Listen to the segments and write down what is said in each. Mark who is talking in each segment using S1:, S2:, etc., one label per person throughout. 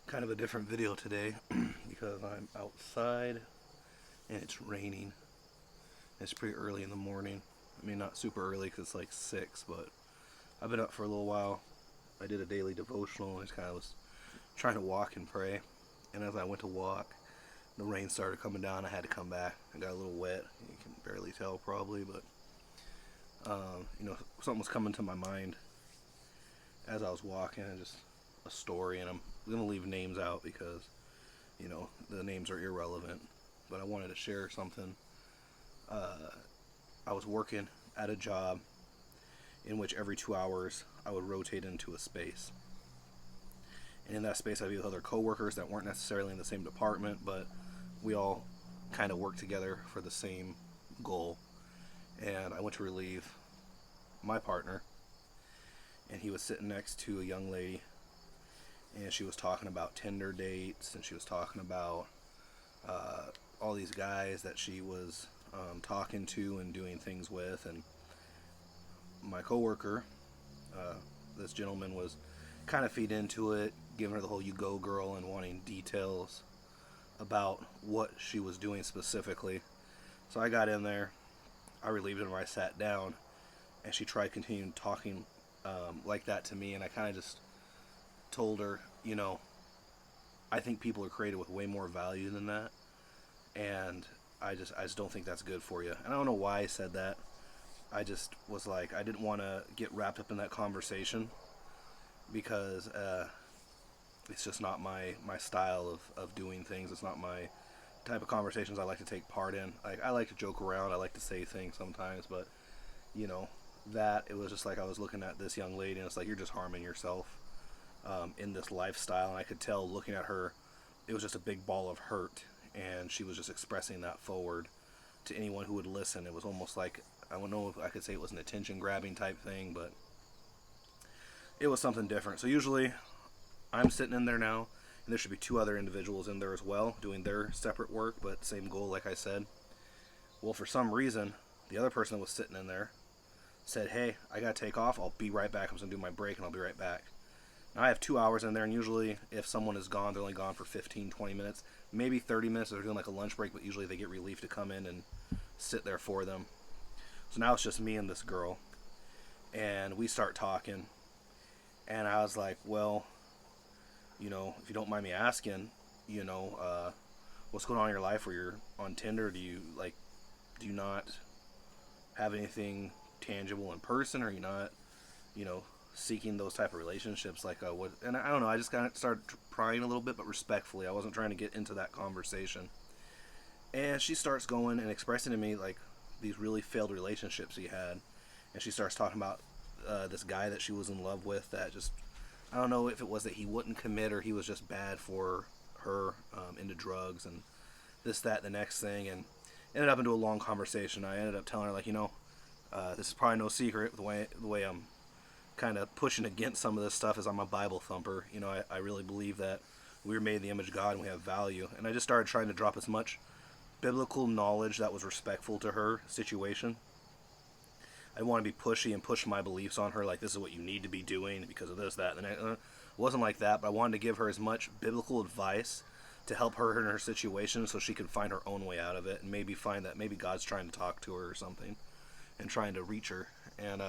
S1: Kind of a different video today because I'm outside and it's raining. It's pretty early in the morning. I mean, not super early because it's like 6, but I've been up for a little while. I did a daily devotional and I just kind of was trying to walk and pray. And as I went to walk, the rain started coming down. I had to come back. I got a little wet. You can barely tell probably, but something was coming to my mind as I was walking, and just a story. And I'm gonna leave names out because the names are irrelevant. But I wanted to share something. I was working at a job in which every 2 hours I would rotate into a space. And in that space, I'd be with other coworkers that weren't necessarily in the same department, but we all kind of worked together for the same goal. And I went to relieve my partner, and he was sitting next to a young lady, and she was talking about Tinder dates, and she was talking about all these guys that she was talking to and doing things with. And my coworker, this gentleman, was kind of feed into it, giving her the whole "you go girl" and wanting details about what she was doing specifically. So I got in there, I relieved her, I sat down, and she tried continuing talking like that to me, and I kind of just told her, I think people are created with way more value than that, and I just don't think that's good for you. And I don't know why I said that. I just was like, I didn't want to get wrapped up in that conversation because it's just not my style of doing things. It's not my type of conversations I like to take part in. Like, I like to joke around. I like to say things sometimes, but that it was just like I was looking at this young lady, and it's like, you're just harming yourself in this lifestyle. And I could tell looking at her, it was just a big ball of hurt, and she was just expressing that forward to anyone who would listen. It was almost like, I don't know if I could say it was an attention grabbing type thing, but it was something different. So usually I'm sitting in there now, and there should be two other individuals in there as well doing their separate work, but same goal, like I said. Well, for some reason, the other person that was sitting in there said, "Hey, I gotta take off. I'll be right back. I'm just gonna do my break, and I'll be right back." Now, I have 2 hours in there, and usually if someone is gone, they're only gone for 15, 20 minutes, maybe 30 minutes if they're doing like a lunch break, but usually they get relief to come in and sit there for them. So now it's just me and this girl, and we start talking, and I was like, well, if you don't mind me asking, what's going on in your life where you're on Tinder? Do you not have anything tangible in person? Or are you not, seeking those type of relationships like I would? And I don't know, I just kind of started prying a little bit, but respectfully. I wasn't trying to get into that conversation. And she starts going and expressing to me like these really failed relationships he had. And she starts talking about this guy that she was in love with that just, I don't know if it was that he wouldn't commit or he was just bad for her, into drugs and this, that, the next thing. And ended up into a long conversation. I ended up telling her, like, this is probably no secret. The way I'm kind of pushing against some of this stuff is I'm a Bible thumper. I really believe that we were made in the image of God and we have value. And I just started trying to drop as much biblical knowledge that was respectful to her situation. I didn't want to be pushy and push my beliefs on her, like this is what you need to be doing because of this, that, and that. It wasn't like that, but I wanted to give her as much biblical advice to help her in her situation so she could find her own way out of it and maybe find that maybe God's trying to talk to her or something and trying to reach her. And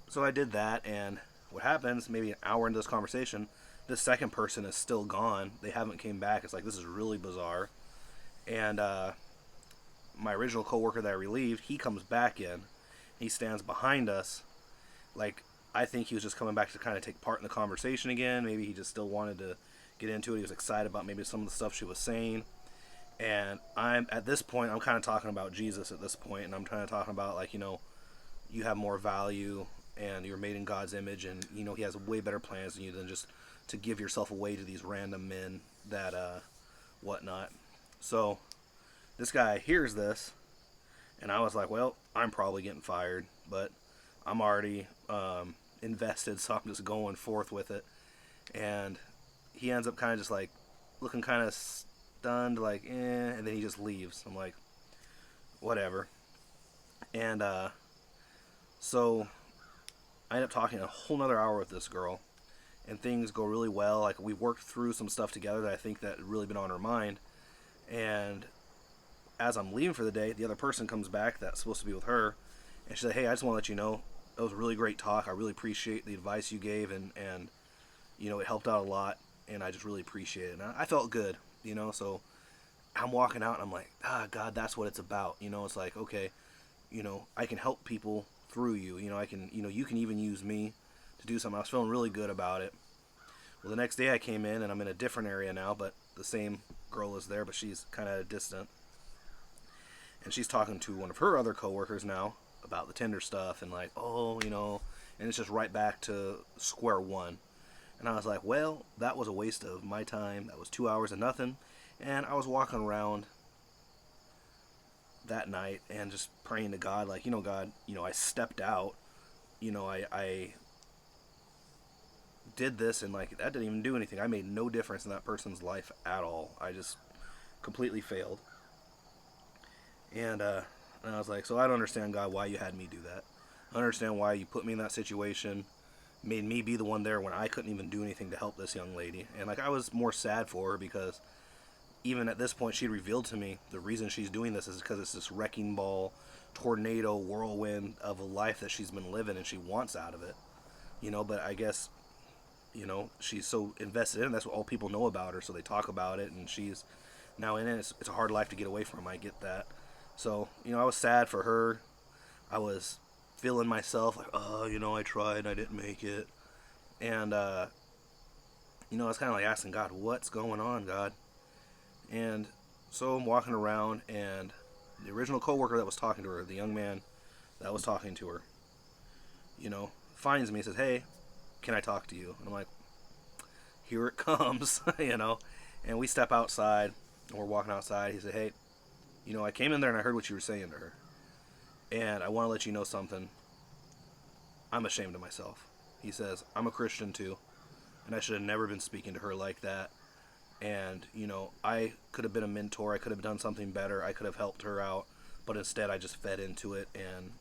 S1: so I did that, and what happens, maybe an hour into this conversation, this second person is still gone. They haven't came back. It's like, this is really bizarre. And my original coworker that I relieved, he comes back in. He stands behind us. Like, I think he was just coming back to kind of take part in the conversation again. Maybe he just still wanted to get into it. He was excited about maybe some of the stuff she was saying. And at this point, I'm kind of talking about Jesus at this point, and I'm kind of talking about, like, you have more value, and you're made in God's image, and He has way better plans than you than just to give yourself away to these random men that whatnot. So this guy hears this, and I was like, well, I'm probably getting fired, but I'm already invested, so I'm just going forth with it. And he ends up kind of just like looking kind of stunned, like, and then he just leaves. I'm like, whatever. And so I ended up talking a whole nother hour with this girl, and things go really well. Like, we worked through some stuff together that I think that had really been on her mind. And as I'm leaving for the day, the other person comes back that's supposed to be with her, and she said, "Hey, I just want to let you know it was a really great talk. I really appreciate the advice you gave, and it helped out a lot, and I just really appreciate it." And I felt good, So I'm walking out, and I'm like, God, that's what it's about. It's like, okay, I can help people through you. I can, you can even use me to do something. I was feeling really good about it. Well, the next day I came in, and I'm in a different area now, but the same girl is there, but she's kind of distant. And she's talking to one of her other coworkers now about the Tinder stuff, and like, and it's just right back to square one. And I was like, well, that was a waste of my time. That was 2 hours of nothing. And I was walking around that night and just praying to God, like, God, I stepped out, I did this, and like, that didn't even do anything. I made no difference in that person's life at all. I just completely failed. And I was like, so I don't understand, God, why you had me do that. I don't understand why you put me in that situation, made me be the one there when I couldn't even do anything to help this young lady. And like, I was more sad for her, because even at this point, she revealed to me the reason she's doing this is because it's this wrecking ball, tornado, whirlwind of a life that she's been living, and she wants out of it. But I guess, she's so invested in it. That's what all people know about her, so they talk about it, and she's now in it. It's a hard life to get away from. I get that. So, I was sad for her. I was feeling myself like, I tried, I didn't make it. And, I was kind of like asking God, what's going on, God? And so I'm walking around, and the original coworker that was talking to her, the young man that was talking to her, finds me and says, "Hey, can I talk to you?" And I'm like, here it comes, And we step outside, and we're walking outside. He said, "Hey, I came in there and I heard what you were saying to her. And I want to let you know something. I'm ashamed of myself." He says, "I'm a Christian too, and I should have never been speaking to her like that. And, I could have been a mentor. I could have done something better. I could have helped her out. But instead, I just fed into it and,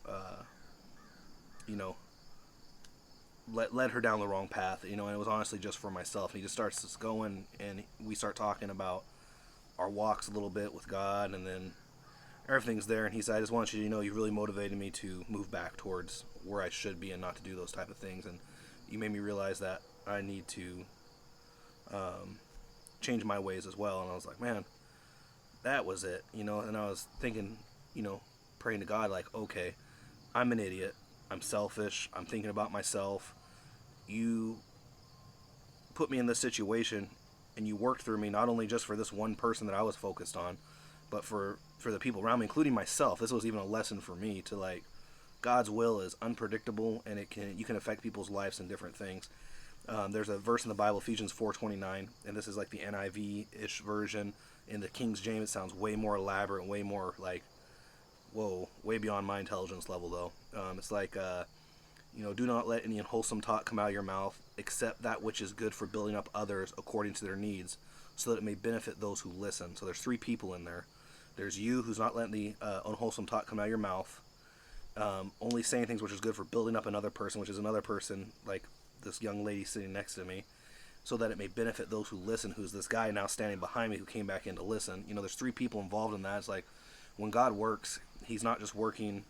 S1: led her down the wrong path. And it was honestly just for myself." And he just starts going, and we start talking about our walks a little bit with God, and then everything's there. And he said, "I just want you to know you really motivated me to move back towards where I should be and not to do those type of things. And you made me realize that I need to change my ways as well." And I was like, man, that was it, And I was thinking, praying to God, like, okay, I'm an idiot. I'm selfish. I'm thinking about myself. You put me in this situation, and you worked through me, not only just for this one person that I was focused on, but for the people around me, including myself. This was even a lesson for me to, like, God's will is unpredictable, and you can affect people's lives in different things. There's a verse in the Bible, Ephesians 4:29, and this is like the NIV-ish version. In the King James, it sounds way more elaborate, way more like, whoa, way beyond my intelligence level, though. It's like, "Do not let any unwholesome talk come out of your mouth, except that which is good for building up others according to their needs, so that it may benefit those who listen." So there's three people in there. There's you, who's not letting the unwholesome talk come out of your mouth, only saying things which is good for building up another person, which is another person, like this young lady sitting next to me, so that it may benefit those who listen, who's this guy now standing behind me who came back in to listen. There's three people involved in that. It's like, when God works, he's not just working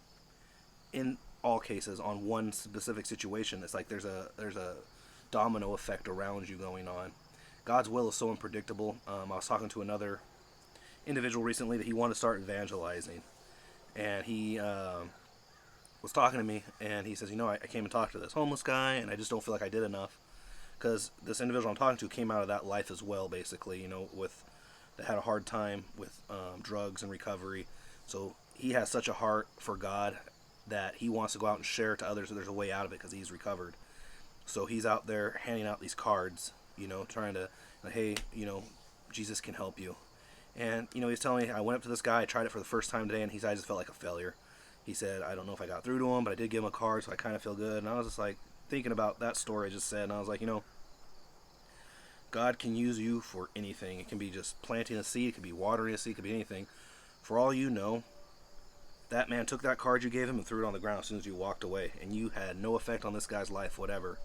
S1: in all cases on one specific situation. It's like there's a domino effect around you going on. God's will is so unpredictable. I was talking to another individual recently that he wanted to start evangelizing, and he was talking to me, and he says, I came and talked to this homeless guy, and I just don't feel like I did enough, because this individual I'm talking to came out of that life as well, basically, that had a hard time with drugs and recovery. So he has such a heart for God that he wants to go out and share to others that there's a way out of it, because he's recovered. So he's out there handing out these cards, trying to, hey, Jesus can help you. And, he's telling me, I went up to this guy, I tried it for the first time today, and I just felt like a failure. He said, I don't know if I got through to him, but I did give him a card, so I kind of feel good. And I was just like, thinking about that story I just said, and I was like, God can use you for anything. It can be just planting a seed, it could be watering a seed, it could be anything. For all you know, that man took that card you gave him and threw it on the ground as soon as you walked away, and you had no effect on this guy's life, whatever.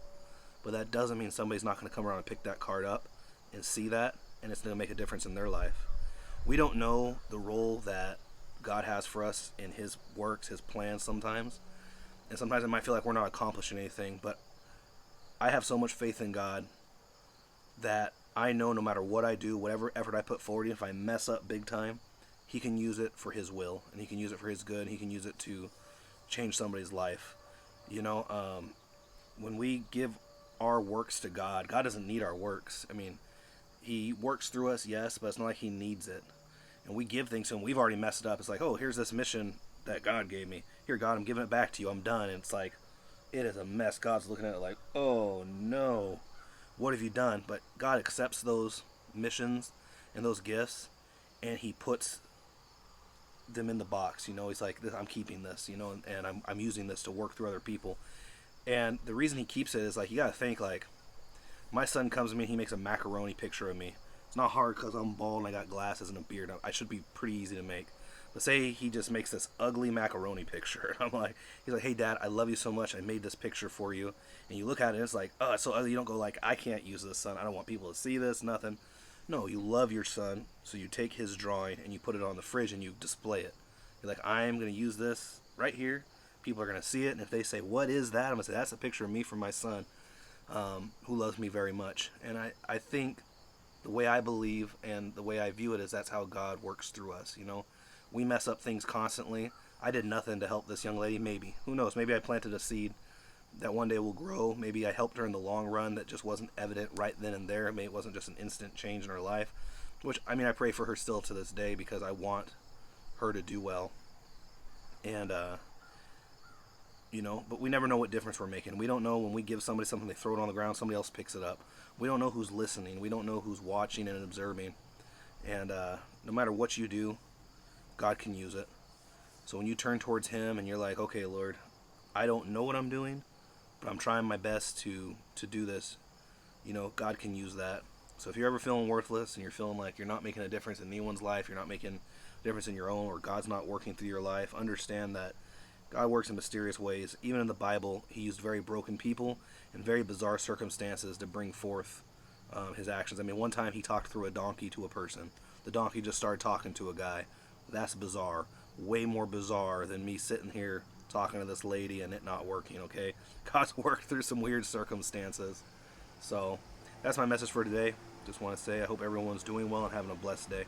S1: but that doesn't mean somebody's not going to come around and pick that card up and see that, and it's going to make a difference in their life. We don't know the role that God has for us in His works, His plans sometimes. And sometimes it might feel like we're not accomplishing anything, but I have so much faith in God that I know no matter what I do, whatever effort I put forward, if I mess up big time, He can use it for His will, and He can use it for His good, and He can use it to change somebody's life. You know, when we give our works to God, God doesn't need our works. I mean, He works through us, yes, but it's not like He needs it. And we give things to Him. We've already messed up. It's like, oh, here's this mission that God gave me. Here, God, I'm giving it back to you. I'm done. And it's like, it is a mess. God's looking at it like, oh no, what have you done? But God accepts those missions and those gifts, and He puts them in the box. You know, He's like, I'm keeping this, you know, and I'm using this to work through other people. And the reason He keeps it is like, you got to think, like, my son comes to me and he makes a macaroni picture of me. It's not hard because I'm bald and I got glasses and a beard. I should be pretty easy to make. But say he just makes this ugly macaroni picture. I'm like, he's like, hey Dad, I love you so much. I made this picture for you. And you look at it and it's like, oh, it's so ugly. You don't go like, I can't use this, son. I don't want people to see this, nothing. No, you love your son. So you take his drawing and you put it on the fridge and you display it. You're like, I am going to use this right here. People are going to see it. And if they say, what is that? I'm going to say, that's a picture of me from my son, who loves me very much. And I think the way I believe and the way I view it is that's how God works through us, you know. We mess up things constantly. I did nothing to help this young lady, maybe. Who knows? Maybe I planted a seed that one day will grow. Maybe I helped her in the long run that just wasn't evident right then and there. Maybe it wasn't just an instant change in her life. Which, I mean, I pray for her still to this day because I want her to do well. And, you know, but we never know what difference we're making. We don't know when we give somebody something, they throw it on the ground, somebody else picks it up. We don't know who's listening. We don't know who's watching and observing. And no matter what you do, God can use it. So when you turn towards Him and you're like, okay, Lord, I don't know what I'm doing, but I'm trying my best to do this, you know, God can use that. So if you're ever feeling worthless and you're feeling like you're not making a difference in anyone's life, you're not making a difference in your own, or God's not working through your life, understand that God works in mysterious ways. Even in the Bible, He used very broken people and very bizarre circumstances to bring forth His actions. I mean, one time He talked through a donkey to a person. The donkey just started talking to a guy. That's bizarre. Way more bizarre than me sitting here talking to this lady and it not working, okay? God's worked through some weird circumstances. So, that's my message for today. Just want to say I hope everyone's doing well and having a blessed day.